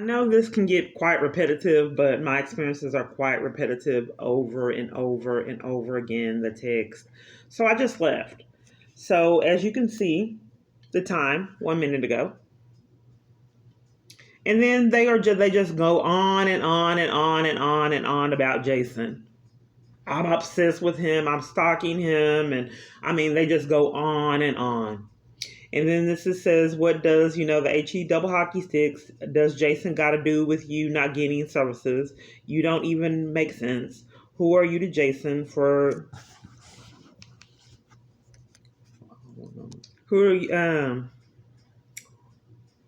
I know this can get quite repetitive, but my experiences are quite repetitive over and over and over again, the text. So I just left. So as you can see, the time 1 minute ago. And then they just go on and on and on and on and on about Jason. I'm obsessed with him. I'm stalking him. And I mean, they just go on and on. And then says, what does, the HE double hockey sticks, does Jason got to do with you not getting services? You don't even make sense. Who are you to Jason for, who are you,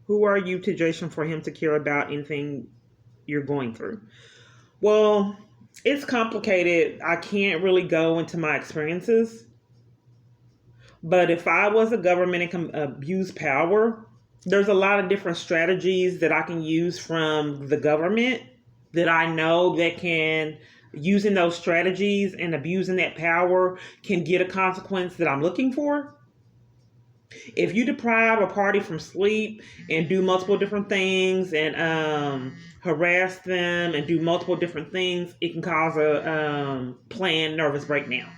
who are you to Jason for him to care about anything you're going through? Well, it's complicated. I can't really go into my experiences. But if I was a government and can abuse power, there's a lot of different strategies that I can use from the government that I know that can, using those strategies and abusing that power, can get a consequence that I'm looking for. If you deprive a party from sleep and do multiple different things and harass them and do multiple different things, it can cause a planned nervous breakdown.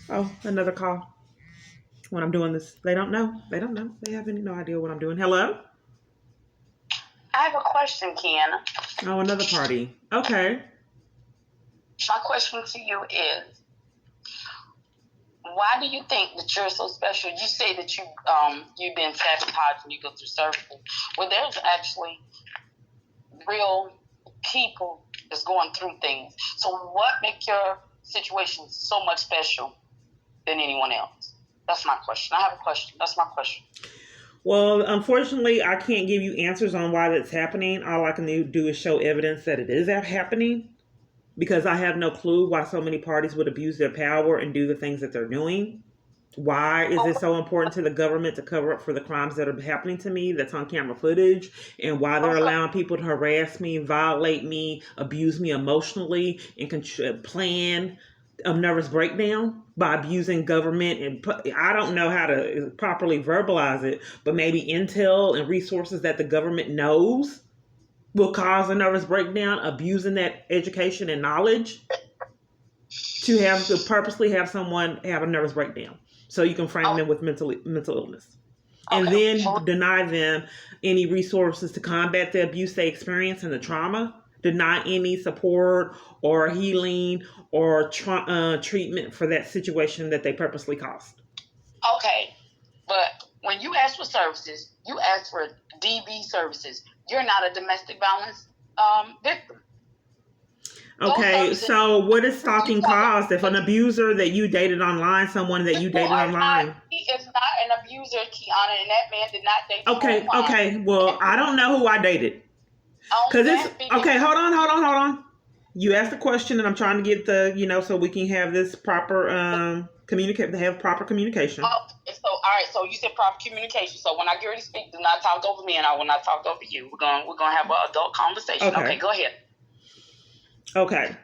Oh, another call. When I'm doing this, they don't know. They have no idea what I'm doing. Hello? I have a question, Ken. Oh, another party. Okay. My question to you is, why do you think that you're so special? You say that you've been sabotaged when you go through services. Well, there's actually real people that's going through things. So what makes your situation so much special than anyone else? That's my question. I have a question. That's my question. Well, unfortunately, I can't give you answers on why that's happening. All I can do is show evidence that it is happening, because I have no clue why so many parties would abuse their power and do the things that they're doing. Why is it so important to the government to cover up for the crimes that are happening to me that's on camera footage, and why they're allowing people to harass me, violate me, abuse me emotionally, and plan a nervous breakdown by abusing government? And I don't know how to properly verbalize it, but maybe intel and resources that the government knows will cause a nervous breakdown, abusing that education and knowledge to purposely have someone have a nervous breakdown. So you can frame them with mental illness. And then deny them any resources to combat the abuse they experience and the trauma. Deny any support or healing or treatment for that situation that they purposely caused. Okay, but when you ask for services, you ask for DV services. You're not a domestic violence victim. Okay, so what is stalking caused? If an abuser that you dated online, someone that you dated online. He is not an abuser, Kiana, and that man did not date you. Okay. Well, I don't know who I dated. Because okay, hold on. You asked a question, and I'm trying to get so we can have this proper proper communication. All right. So you said proper communication. So when I get ready to speak, do not talk over me, and I will not talk over you. We're gonna have an adult conversation. Okay, go ahead. Okay.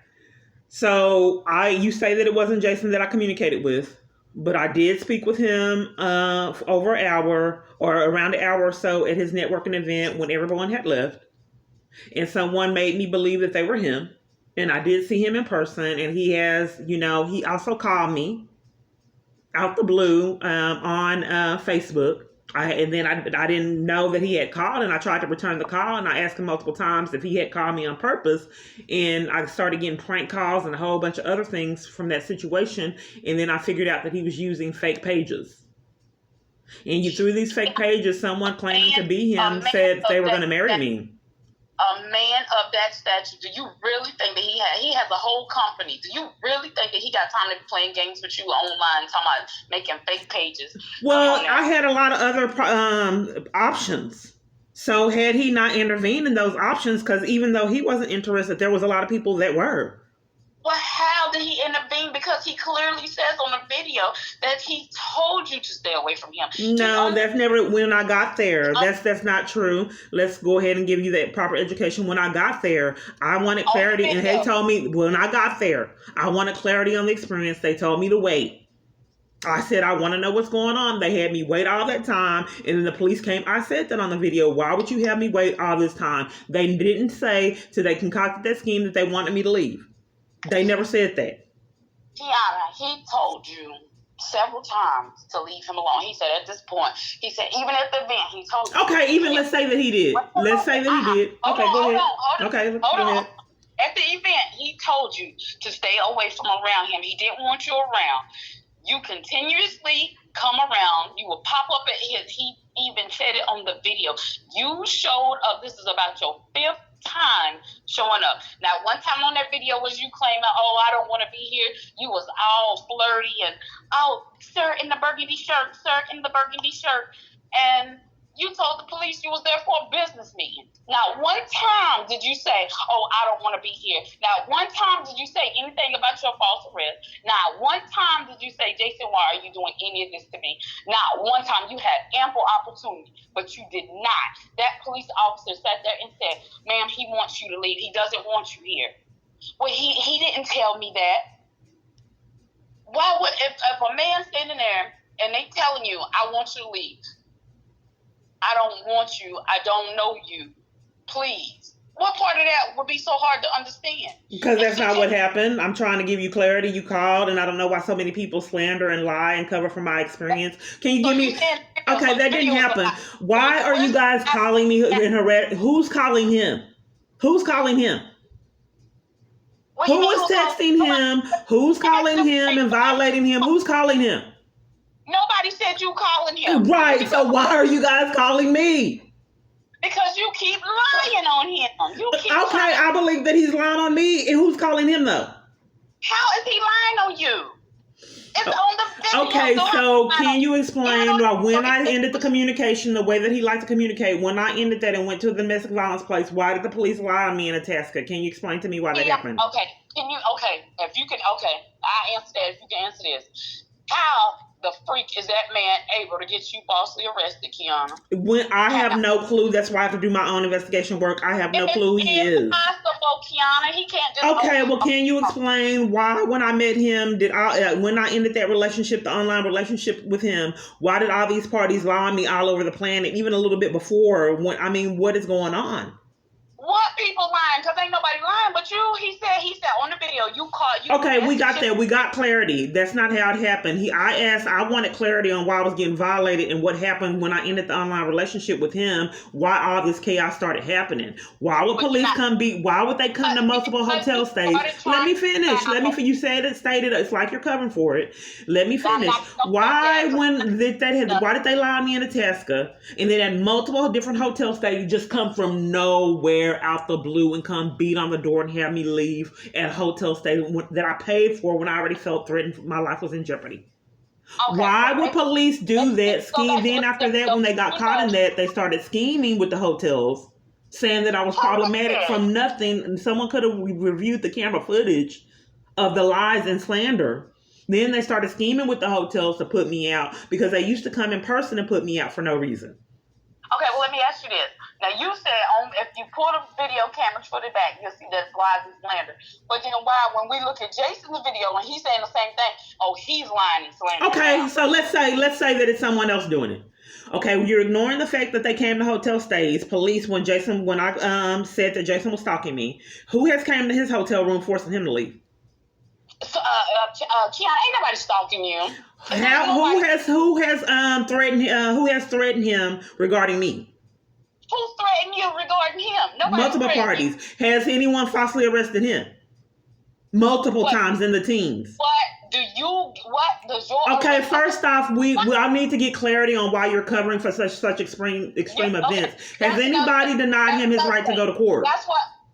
So you say that it wasn't Jason that I communicated with, but I did speak with him over an hour or around an hour or so at his networking event when everyone had left. And someone made me believe that they were him. And I did see him in person. And he has, he also called me out the blue on Facebook. And then I didn't know that he had called, and I tried to return the call, and I asked him multiple times if he had called me on purpose. And I started getting prank calls and a whole bunch of other things from that situation. And then I figured out that he was using fake pages. And through these fake pages, someone claiming to be him said they were going to marry me. A man of that stature, do you really think that he has a whole company? Do you really think that he got time to be playing games with you online, talking about making fake pages? Well, I had a lot of other options. So had he not intervened in those options, because even though he wasn't interested, there was a lot of people that were. Well, how did he intervene? Because he clearly says on the video that he told you to stay away from him. No, that's never when I got there. That's not true. Let's go ahead and give you that proper education. When I got there, I wanted clarity, and they told me when I got there, I wanted clarity on the experience. They told me to wait. I said, I want to know what's going on. They had me wait all that time, and then the police came. I said that on the video. Why would you have me wait all this time? They didn't say till they concocted that scheme that they wanted me to leave. They never said that. Tiana, he told you several times to leave him alone. He said at this point, he said even at the event, he told you. Okay, even let's say that he did. Let's say that he did. Okay, go ahead. Okay, go ahead. At the event, he told you to stay away from around him. He didn't want you around. You continuously come around. You will pop up at his. He even said it on the video. You showed up. This is about your 5th time showing up. Now, one time on that video was you claiming, oh, I don't want to be here. You was all flirty and, oh, sir in the burgundy shirt, sir in the burgundy shirt. And you told the police you was there for a business meeting. Not one time did you say, oh, I don't want to be here. Not one time did you say anything about your false arrest. Not one time did you say, Jason, why are you doing any of this to me? Not one time. You had ample opportunity, but you did not. That police officer sat there and said, ma'am, he wants you to leave. He doesn't want you here. Well, he didn't tell me that. Why would, if a man standing there and they telling you, I want you to leave, I don't want you, I don't know you, please. What part of that would be so hard to understand? Because that's not what happened. I'm trying to give you clarity. You called, and I don't know why so many people slander and lie and cover from my experience. Can you give me... Okay, that didn't happen. Why are you guys calling me and harass... Who's calling him? Who's calling him? Who is texting him? Who's calling him and violating him? Who's calling him? Nobody said you calling him. Right, so why are you guys calling me? Because you keep lying on him. Okay, I believe that he's lying on me. And who's calling him, though? How is he lying on you? It's on the video. Okay, so can you explain when I ended the communication, the way that he liked to communicate, when I ended that and went to the domestic violence place, why did the police lie on me in Itasca? Can you explain to me why that happened? Okay, if you can, I answer that if you can answer this. How the freak is that man able to get you falsely arrested, Kiana? When I have no clue. That's why I have to do my own investigation work. I have no clue who he is. Possible, Kiana. He can't just. Okay, well, can you explain why, when I met him, when I ended that relationship, the online relationship with him, why did all these parties lie on me all over the planet, even a little bit before? What is going on? What people lying? Because ain't nobody lying but you. He said on the video, you called. Okay, we got that. We got clarity. That's not how it happened. I wanted clarity on why I was getting violated and what happened when I ended the online relationship with him, why all this chaos started happening. Why would why would they come to multiple hotel stays? Let me finish. You said it, stated, it's like you're covering for it. Let me finish. Why did they lie on me in Itasca and then at multiple different hotel stays just come from nowhere out the blue and come beat on the door and have me leave at a hotel stay that I paid for when I already felt threatened, my life was in jeopardy? Okay, why would police do that? Then after that, when they got caught in that, they started scheming with the hotels, saying that I was problematic from nothing, and someone could have reviewed the camera footage of the lies and slander. Then they started scheming with the hotels to put me out because they used to come in person and put me out for no reason. Okay, well, let me ask you this. Now, you said if you pull the video camera footage back, you'll see that's lies and slander. But then when we look at Jason's video and he's saying the same thing, he's lying and slander. Okay, so let's say that it's someone else doing it. Okay, you're ignoring the fact that they came to hotel stays. Police, when I said that Jason was stalking me, who has came to his hotel room forcing him to leave? So, Kiana, ain't nobody stalking you. Who has threatened him regarding me? Who threatened you regarding him? Nobody. Multiple parties. Has anyone falsely arrested him? Multiple times in the teens. Okay, first off, I need to get clarity on why you're covering for such extreme events. Has anybody denied him his right to go to court?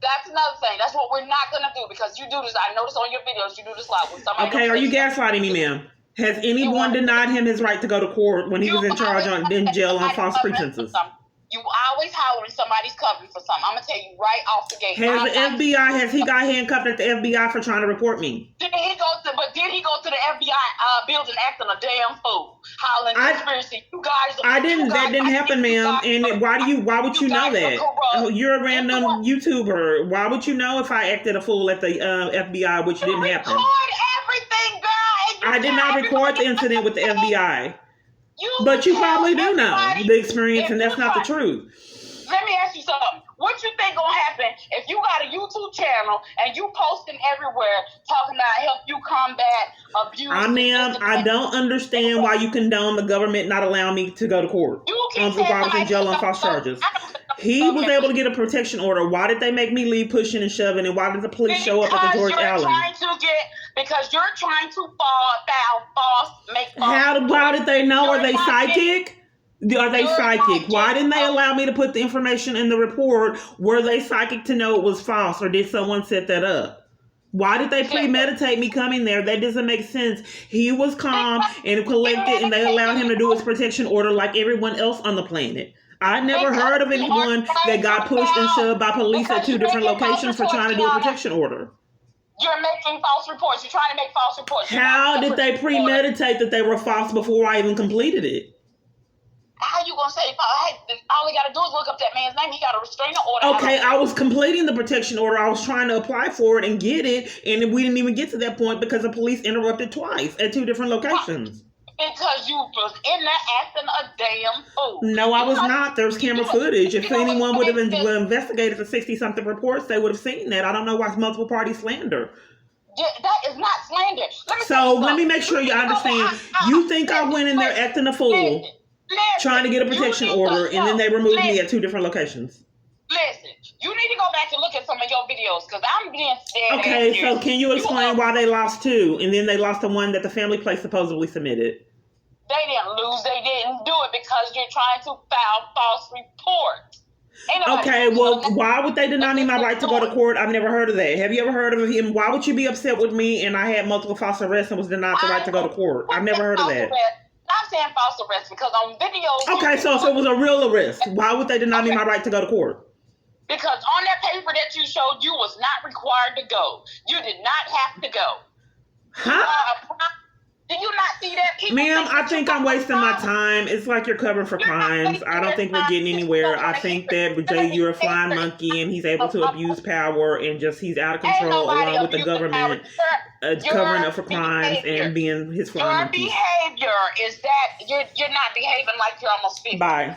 That's another thing. That's what we're not gonna do because you do this. I noticed on your videos you do this a lot with somebody. Okay, are you gaslighting me, ma'am? Has anyone denied him his right to go to court when he was in jail on false pretenses? You always holler when somebody's covering for something. I'm gonna tell you right off the gate. Has he got handcuffed at the FBI for trying to report me? Did he go to the FBI building acting a damn fool, hollering conspiracy? That didn't happen, ma'am. And why would you know that? You're a random YouTuber. Why would you know if I acted a fool at the FBI, which didn't happen? Record everything, girl. I did not record the incident with the FBI. But you tell probably do know everybody the experience, if and that's you not the try- truth. Let me ask you something. What you think gonna happen if you got a YouTube channel and you posting everywhere talking about help you combat abuse? Ma'am, I don't understand why you condone the government not allowing me to go to court You keep on saying why I was in somebody jail on don't false know. charges. I don't know He was government. able to get a protection order. Why did they make me leave pushing and shoving? And why did the police show up at the George Allen? Because you're trying to make false. How did they know? Are You're they not psychic? Are they You're psychic? not Why didn't they getting- allow me to put the information in the report? Were they psychic to know it was false, or did someone set that up? Why did they premeditate me coming there? That doesn't make sense. He was calm and collected, and they allowed him to do his protection order like everyone else on the planet. I never heard of anyone that got pushed and shoved by police at 2 different locations for trying to do a protection order. You're making false reports. You're trying to make false reports. How did they premeditate that they were false before I even completed it? How you gonna say, hey, all he gotta do is look up that man's name. He got a restraining order. Okay, I was completing the protection order. I was trying to apply for it and get it, and we didn't even get to that point because the police interrupted twice at 2 different locations. Because you was in there acting a damn fool. No, I was not. There's camera footage. If anyone would have investigated the 60-something reports, they would have seen that. I don't know why it's multiple party slander. Yeah, that is not slander. Let me make sure you understand. You think I went in there acting a fool, trying to get a protection order, and then they removed me at 2 different locations. Listen, you need to go back and look at some of your videos because I'm being scared. Okay, so can you explain why they lost 2 and then they lost the one that the family place supposedly submitted? They didn't lose. They didn't do it because you're trying to file false reports. Okay, well, why would they deny me my right to go to court? I've never heard of that. Have you ever heard of him? Why would you be upset with me and I had multiple false arrests and was denied the right to go to court? I've never heard of that. I'm saying false arrest because on videos. Okay, so if it was a real arrest, why would they deny me my right to go to court? Because on that paper that you showed, you was not required to go. You did not have to go. Huh? Did you not see that? Ma'am, I think I'm wasting my time. It's like you're covering for crimes. I don't think we're getting anywhere. I think that Jay, you're a flying monkey and he's able to abuse power and just he's out of control along with the government covering up for crimes and being his flying monkey. Your behavior is that you're not behaving like you're almost 50. Bye.